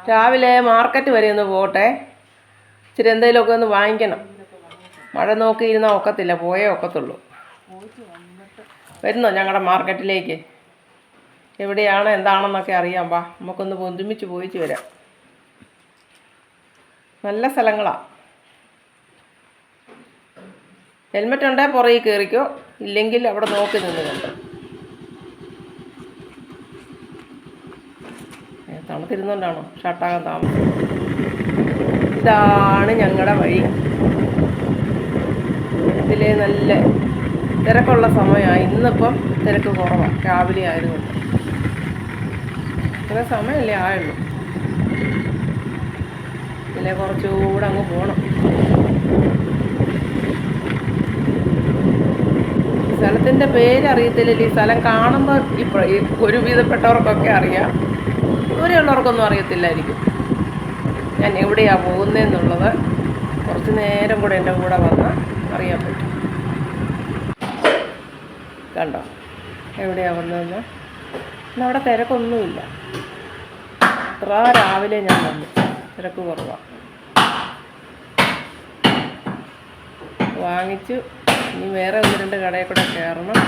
രാവിലെ മാർക്കറ്റ് വരെ ഒന്ന് പോട്ടെ. ഇച്ചിരി എന്തെങ്കിലുമൊക്കെ ഒന്ന് വാങ്ങിക്കണം. മഴ നോക്കിയിരുന്നാൽ ഒക്കത്തില്ല, പോയേ ഒക്കത്തുള്ളൂ. വരുന്നോ ഞങ്ങളുടെ മാർക്കറ്റിലേക്ക്? എവിടെയാണ് എന്താണെന്നൊക്കെ അറിയാം. വാ, നമുക്കൊന്ന് ഒരുമിച്ച് പോയിച്ച് വരാം. നല്ല സ്ഥലങ്ങളാണ്. ഹെൽമെറ്റ് ഉണ്ടെങ്കിൽ പുറകിൽ കയറിക്കോ, ഇല്ലെങ്കിൽ അവിടെ നോക്കി നിന്നുകൊണ്ട്. തണുത്തിരുന്നുകൊണ്ടാണോ ഷർട്ടാകാൻ താമസം? ഇതാണ് ഞങ്ങളുടെ വഴി. ഇതിലെ നല്ല തിരക്കുള്ള സമയമാണ്. ഇന്നിപ്പം തിരക്ക് കുറവാണ്, രാവിലെ ആയതുകൊണ്ട്. ഇത്ര സമയമല്ലേ ആയുള്ളൂ. ഇതിലെ കുറച്ചുകൂടെ അങ്ങ് പോകണം. സ്ഥലത്തിൻ്റെ പേരറിയത്തില്ലല്ലോ. ഈ സ്ഥലം കാണുമ്പോൾ ഇപ്പോൾ ഈ ഒരുവിധപ്പെട്ടവർക്കൊക്കെ അറിയാം, ദൂരെയുള്ളവർക്കൊന്നും അറിയത്തില്ലായിരിക്കും ഞാൻ എവിടെയാണ് പോകുന്നതെന്നുള്ളത്. കുറച്ച് നേരം കൂടെ എൻ്റെ കൂടെ വന്നാൽ അറിയാൻ പറ്റും. കണ്ടോ എവിടെയാണ് വന്നതെന്ന്? ഇന്നവിടെ തിരക്കൊന്നുമില്ല. അത്ര രാവിലെ ഞാൻ വന്നു, തിരക്ക് കുറവാണ്. വാങ്ങിച്ചു. ഇനി വേറെ ഒന്ന് രണ്ട് കടയിൽ കൂടെ കയറണം.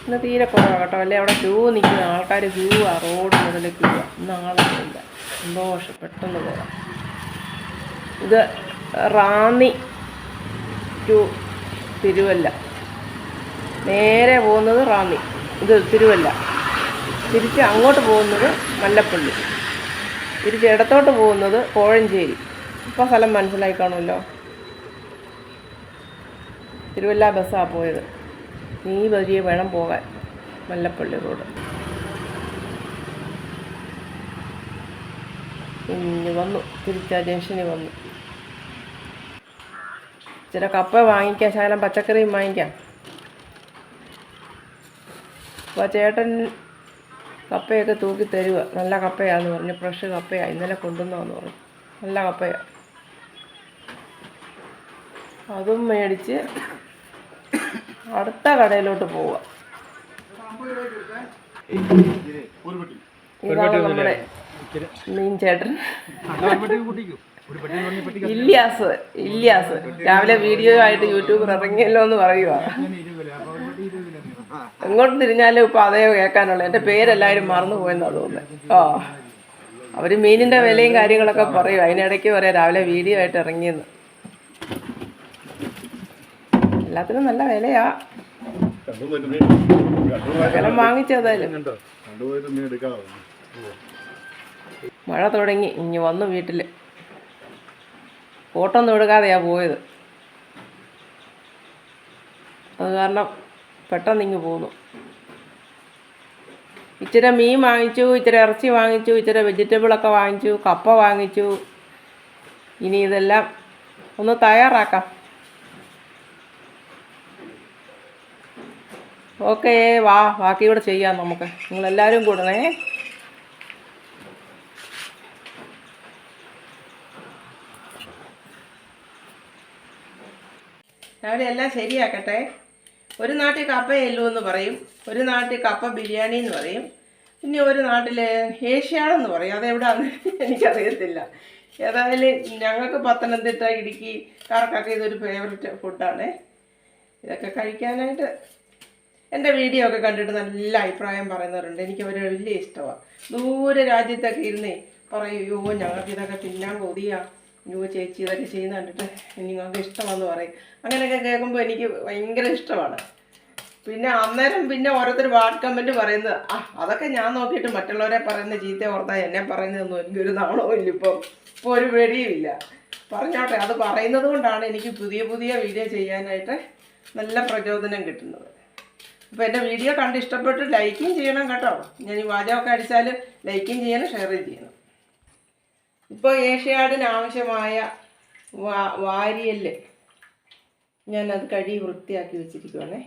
ഇന്ന് തീരെ കുറവാണ് കേട്ടോ. അല്ലേ അവിടെ ക്യൂ നിൽക്കുന്ന ആൾക്കാർ ക്യൂവാ, റോഡ് മുതൽ ക്യൂവാ. ഇന്ന് ആളൊന്നുമില്ല. സന്തോഷം, പെട്ടെന്ന് പോകാം. ഇത് റാന്നി ടു തിരുവല്ല. നേരെ പോകുന്നത് റാന്നി, ഇത് തിരുവല്ല. തിരിച്ച് അങ്ങോട്ട് പോകുന്നത് മല്ലപ്പള്ളി, തിരിച്ച് ഇടത്തോട്ട് പോകുന്നത് കോഴഞ്ചേരി. ഇപ്പോൾ സ്ഥലം മനസ്സിലായി കാണുമല്ലോ. തിരുവല്ല ബസ്സാണ് പോയത്. ഈ വഴിയെ വേണം പോകാൻ, മല്ലപ്പള്ളി റോഡ്. ഇനി വന്നു, തിരിച്ചാ ജംഗ്ഷനിൽ വന്നു. ചില കപ്പ വാങ്ങിക്കാം, ശകലം പച്ചക്കറിയും വാങ്ങിക്കാം. അപ്പോൾ ചേട്ടൻ കപ്പയൊക്കെ തൂക്കി തരുക. നല്ല കപ്പയാണെന്ന് പറഞ്ഞു, ഫ്രഷ് കപ്പയാണ്, ഇന്നലെ കൊണ്ടുവന്നതെന്ന് പറഞ്ഞു. നല്ല കപ്പയാണ്. അതും മേടിച്ച് അടുത്ത കടയിലോട്ട് പോവുക. ഇതാണ് നമ്മുടെ മീൻ ചേട്ടൻ ഇല്യാസ്. രാവിലെ വീഡിയോ ആയിട്ട് യൂട്യൂബിൽ ഇറങ്ങിയല്ലോ എന്ന് പറയുക. എങ്ങോട്ട് തിരിഞ്ഞാലും ഇപ്പം അതേ കേൾക്കാനുള്ളൂ. എൻ്റെ പേരെല്ലാവരും മറന്നു പോയെന്നാണ് തോന്നുന്നത്. അവർ മീനിൻ്റെ വിലയും കാര്യങ്ങളൊക്കെ പറയും. അതിനിടയ്ക്ക് പറയാം രാവിലെ വീഡിയോ ആയിട്ട് ഇറങ്ങിയെന്ന്. എല്ലാത്തിനും നല്ല വിലയാ. ശകലം വാങ്ങിച്ചതായാലും. മഴ തുടങ്ങി, ഇനി വന്നു വീട്ടിൽ. ഫോട്ടൊന്നും എടുക്കാതെയാണ് പോയത്. അത് കാരണം പെട്ടെന്ന് ഇങ്ങ് പോന്നു. ഇച്ചിരി മീൻ വാങ്ങിച്ചു, ഇച്ചിരി ഇറച്ചി വാങ്ങിച്ചു, ഇച്ചിരി വെജിറ്റബിളൊക്കെ വാങ്ങിച്ചു, കപ്പ വാങ്ങിച്ചു. ഇനി ഇതെല്ലാം ഒന്ന് തയ്യാറാക്കാം. ഓക്കേ, വാ, ബാക്കി കൂടെ ചെയ്യാം നമുക്ക്. നിങ്ങളെല്ലാവരും കൂടണേ. രാവിലെ എല്ലാം ശരിയാക്കട്ടെ. ഒരു നാട്ടിൽ കപ്പയല്ലൂ എന്ന് പറയും, ഒരു നാട്ടിൽ കപ്പ ബിരിയാണി എന്ന് പറയും, പിന്നെ ഒരു നാട്ടിൽ ഏഷ്യാടെന്ന് പറയും. അതെവിടാന്ന് എനിക്കറിയത്തില്ല. ഏതായാലും ഞങ്ങൾക്ക് പത്തനംതിട്ട, ഇടുക്കിക്കാർക്കൊക്കെ ഇതൊരു ഫേവററ്റ് ഫുഡാണ്. ഇതൊക്കെ കഴിക്കാനായിട്ട് എൻ്റെ വീഡിയോ ഒക്കെ കണ്ടിട്ട് നല്ല അഭിപ്രായം പറയുന്നവരുണ്ട്. എനിക്ക് അവർ വലിയ ഇഷ്ടമാണ്. ദൂരെ രാജ്യത്തൊക്കെ ഇരുന്നേ പറയും, അയ്യോ ഞങ്ങൾക്ക് ഇതൊക്കെ തിന്നാൻ കൊതിയാണ്, അയ്യോ ചേച്ചി ഇതൊക്കെ ചെയ്യുന്ന കണ്ടിട്ട് നിങ്ങൾക്ക് ഇഷ്ടമാണെന്ന് പറയും. അങ്ങനെയൊക്കെ കേൾക്കുമ്പോൾ എനിക്ക് ഭയങ്കര ഇഷ്ടമാണ്. പിന്നെ അന്നേരം പിന്നെ ഓരോരുത്തർ വാർഡ് കമൻറ്റ് പറയുന്നത്, അതൊക്കെ ഞാൻ നോക്കിയിട്ട് മറ്റുള്ളവരെ പറയുന്ന ചീത്ത ഓർത്താൽ എന്നെ പറയുന്നതൊന്നും എനിക്കൊരു നാണവും ഇല്ല. ഇപ്പോൾ ഒരു പേടിയും ഇല്ല. പറഞ്ഞോട്ടെ, അത് പറയുന്നത് കൊണ്ടാണ് എനിക്ക് പുതിയ പുതിയ വീഡിയോ ചെയ്യാനായിട്ട് നല്ല പ്രചോദനം കിട്ടുന്നത്. അപ്പോൾ എൻ്റെ വീഡിയോ കണ്ട് ഇഷ്ടപ്പെട്ട് ലൈക്കും ചെയ്യണം കേട്ടോ. ഞാൻ ഈ വാചകമൊക്കെ അടിച്ചാൽ ലൈക്കും ചെയ്യണം, ഷെയറും ചെയ്യണം. ഇപ്പോൾ ഏഷ്യാഡിന് ആവശ്യമായ വാരിയല് ഞാനത് കഴുകി വൃത്തിയാക്കി വെച്ചിരിക്കുവാണേ.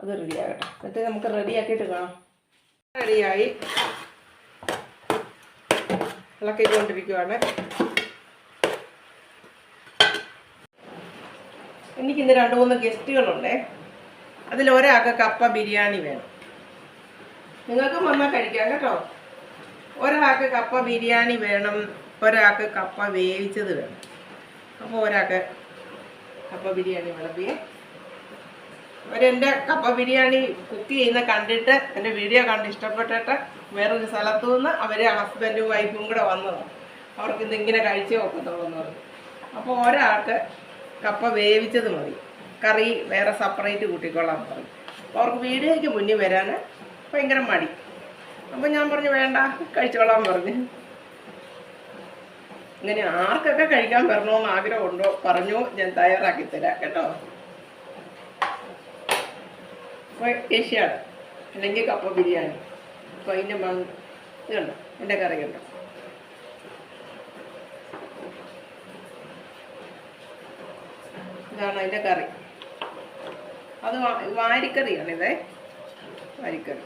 അത് റെഡിയാകട്ടെ, എന്നിട്ട് നമുക്ക് റെഡിയാക്കിയിട്ട് കാണാം. റെഡിയായി ഇളക്കിക്കൊണ്ടിരിക്കുവാണ്. എനിക്കിന്ന് 2-3 ഗസ്റ്റുകളുണ്ടേ. അതിലൊരാൾക്ക് കപ്പ ബിരിയാണി വേണം. നിങ്ങൾക്കും വന്നാൽ കഴിക്കാം കേട്ടോ. ഒരാൾക്ക് കപ്പ ബിരിയാണി വേണം, ഒരാൾക്ക് കപ്പ വേവിച്ചത് വേണം. അപ്പോൾ ഒരാൾക്ക് കപ്പ ബിരിയാണി വിളമ്പിയേ. അവരെൻ്റെ കപ്പ ബിരിയാണി കുക്ക് ചെയ്യുന്ന കണ്ടിട്ട്, എൻ്റെ വീഡിയോ കണ്ട് ഇഷ്ടപ്പെട്ടിട്ട് വേറൊരു സ്ഥലത്തു നിന്ന് അവർ ഹസ്ബൻഡും വൈഫും കൂടെ വന്നതാണ്. അവർക്ക് ഇന്നിങ്ങനെ കഴിച്ചേ ഒക്കത്തുള്ളൂ. അപ്പോൾ ഒരാൾക്ക് കപ്പ വേവിച്ചത് മതി, കറി വേറെ സെപ്പറേറ്റ് കൂട്ടിക്കൊള്ളാൻ പറഞ്ഞു. അപ്പോൾ അവർക്ക് വീഡിയോയ്ക്ക് മുന്നിൽ വരാൻ ഭയങ്കര മടി. അപ്പോൾ ഞാൻ പറഞ്ഞു വേണ്ട, കഴിച്ചോളാൻ പറഞ്ഞു. ഇങ്ങനെ ആർക്കൊക്കെ കഴിക്കാൻ വരണമെന്ന് ആഗ്രഹമുണ്ടോ പറഞ്ഞു, ഞാൻ തയ്യാറാക്കി തരാം കേട്ടോ. അപ്പോൾ ഏഷ്യാണ് അല്ലെങ്കിൽ കപ്പ ബിരിയാണി. അപ്പോൾ അതിൻ്റെ ഇതുണ്ട്, എൻ്റെ കറിയുണ്ട്. ഇതാണ് അതിൻ്റെ കറി. അത് വാരിക്കറിയാണിതേ, വാരിക്കറി.